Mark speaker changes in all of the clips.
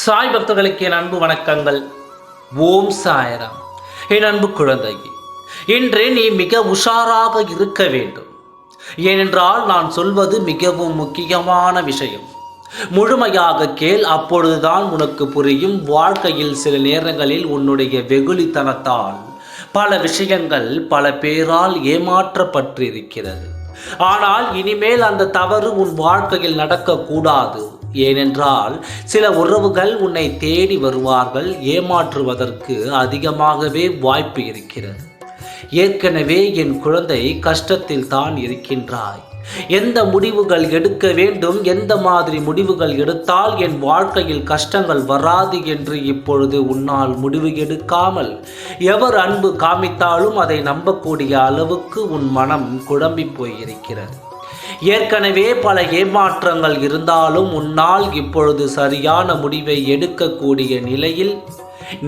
Speaker 1: சாய் பக்தர்களுக்கு என் அன்பு வணக்கங்கள். ஓம் சாய்ராம். என் அன்பு குழந்தையே, இன்று நீ மிக உஷாராக இருக்க வேண்டும். ஏனென்றால் நான் சொல்வது மிகவும் முக்கியமான விஷயம். முழுமையாக கேள், அப்பொழுதுதான் உனக்கு புரியும். வாழ்க்கையில் சில நேரங்களில் உன்னுடைய வெகுளித்தனத்தால் பல விஷயங்கள் பல பேரால் ஏமாற்றப்பட்டிருக்கிறது. ஆனால் இனிமேல் அந்த தவறு உன் வாழ்க்கையில் நடக்கக்கூடாது. ஏனென்றால் சில உறவுகள் உன்னை தேடி வருவார்கள். ஏமாற்றுவதற்கு அதிகமாகவே வாய்ப்பு இருக்கிறது. ஏற்கனவே என் குழந்தை கஷ்டத்தில் தான் இருக்கின்றாய். எந்த முடிவுகள் எடுக்க வேண்டும், எந்த மாதிரி முடிவுகள் எடுத்தால் என் வாழ்க்கையில் கஷ்டங்கள் வராது என்று இப்பொழுது உன்னால் முடிவு எடுக்காமல் எவர் அன்பு காமித்தாலும் அதை நம்பக்கூடிய அளவுக்கு உன் மனம் குழம்பி போயிருக்கிறது. ஏற்கனவே பல ஏமாற்றங்கள் இருந்தாலும் உன்னால் இப்பொழுது சரியான முடிவை எடுக்கக்கூடிய நிலையில்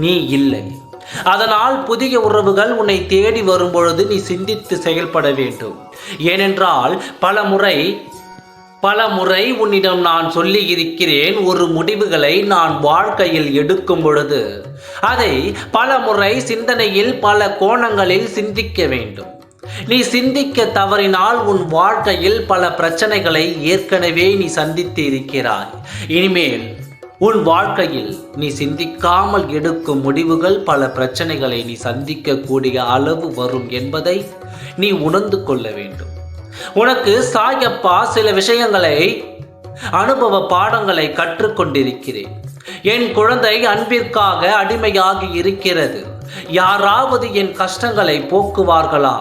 Speaker 1: நீ இல்லை. அதனால் புதிய உறவுகள் உன்னை தேடி வரும்பொழுது நீ சிந்தித்து செயல்பட வேண்டும். ஏனென்றால் பல முறை உன்னிடம் நான் சொல்லி இருக்கிறேன். ஒரு முடிவுகளை நான் வாழ்க்கையில் எடுக்கும் பொழுது அதை பல முறை சிந்தனையில் பல கோணங்களில் சிந்திக்க வேண்டும். நீ சிந்திக்க தவறினால் உன் வாழ்க்கையில் பல பிரச்சனைகளை ஏற்கனவே நீ சந்தித்து இருக்கிறாய். இனிமேல் உன் வாழ்க்கையில் நீ சிந்திக்காமல் எடுக்கும் முடிவுகள் பல பிரச்சனைகளை நீ சந்திக்கக்கூடிய அளவு வரும் என்பதை நீ உணர்ந்து கொள்ள வேண்டும். உனக்கு சாயப்பா சில விஷயங்களை, அனுபவ பாடங்களை கற்றுக்கொண்டிருக்கிறேன். என் குழந்தை அன்பிற்காக அடிமையாகி இருக்கிறது. யாராவது என் கஷ்டங்களை போக்குவார்களா?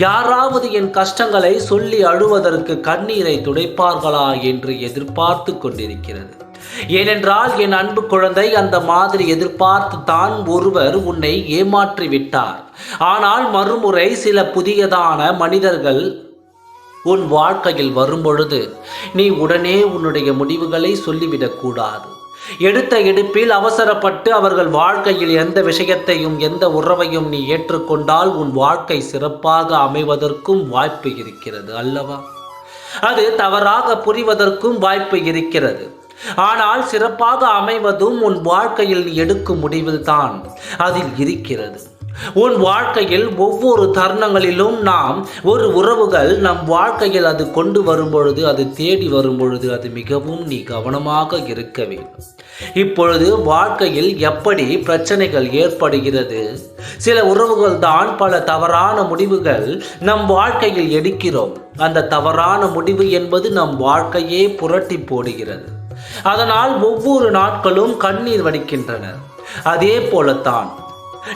Speaker 1: யாராவது என் கஷ்டங்களை சொல்லி அழுவதற்கு கண்ணீரை துடைப்பார்களா என்று எதிர்பார்த்து கொண்டிருக்கிறது. ஏனென்றால் என் அன்பு குழந்தை, அந்த மாதிரி எதிர்பார்த்து தான் ஒருவர் உன்னை ஏமாற்றி விட்டார். ஆனால் மறுமுறை சில புதியதான மனிதர்கள் உன் வாழ்க்கையில் வரும்பொழுது நீ உடனே உன்னுடைய முடிவுகளை சொல்லிவிடக்கூடாது. எடுத்த எடுப்பில் அவசரப்பட்டு அவர்கள் வாழ்க்கையில் எந்த விஷயத்தையும் எந்த உறவையும் நீ ஏற்றுக்கொண்டால் உன் வாழ்க்கை சிறப்பாக அமைவதற்கும் வாய்ப்பு இருக்கிறது அல்லவா? அது தவறாக புரிவதற்கும் வாய்ப்பு இருக்கிறது. ஆனால் சிறப்பாக அமைவதும் உன் வாழ்க்கையில் நீ எடுக்கும் முடிவில் தான் அதில் இருக்கிறது. உன் வாழ்க்கையில் ஒவ்வொரு தருணங்களிலும் நாம் ஒரு உறவுகள் நம் வாழ்க்கையில் அது கொண்டு வரும்பொழுது, அது தேடி வரும்பொழுது அது மிகவும் நீ கவனமாக இருக்க வேண்டும். இப்பொழுது வாழ்க்கையில் எப்படி பிரச்சனைகள் ஏற்படுகிறது? சில உறவுகள் தான் பல தவறான முடிவுகள் நம் வாழ்க்கையில் எடுக்கிறோம். அந்த தவறான முடிவு என்பது நம் வாழ்க்கையே புரட்டி போடுகிறது. அதனால் ஒவ்வொரு நாட்களும் கண்ணீர் வடிக்கின்றனர். அதே போலத்தான்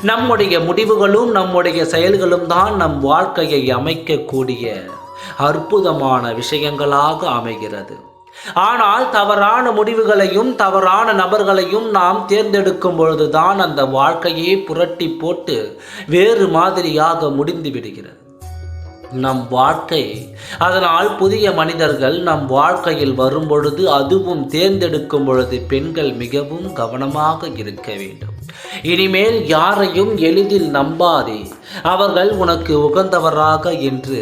Speaker 1: நம்முடைய முடிவுகளும் நம்முடைய செயல்களும் தான் நம் வாழ்க்கையை அமைக்கக்கூடிய அற்புதமான விஷயங்களாக அமைகிறது. ஆனால் தவறான முடிவுகளையும் தவறான நபர்களையும் நாம் தேர்ந்தெடுக்கும் பொழுதுதான் அந்த வாழ்க்கையை புரட்டி போட்டு வேறு மாதிரியாக முடிந்து விடுகிறது நம் வாழ்க்கை. அதனால் புதிய மனிதர்கள் நம் வாழ்க்கையில் வரும் பொழுது, அதுவும் தேர்ந்தெடுக்கும் பொழுது பெண்கள் மிகவும் கவனமாக இருக்க வேண்டும். இனிமேல் யாரையும் எளிதில் நம்பாதே. அவர்கள் உனக்கு உகந்தவராக என்று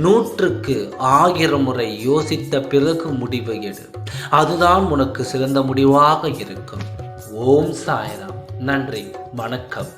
Speaker 1: 100க்கு 1000 முறை யோசித்த பிறகு முடிவு எடு. அதுதான் உனக்கு சிறந்த முடிவாக இருக்கும். ஓம் சாய்ராம். நன்றி, வணக்கம்.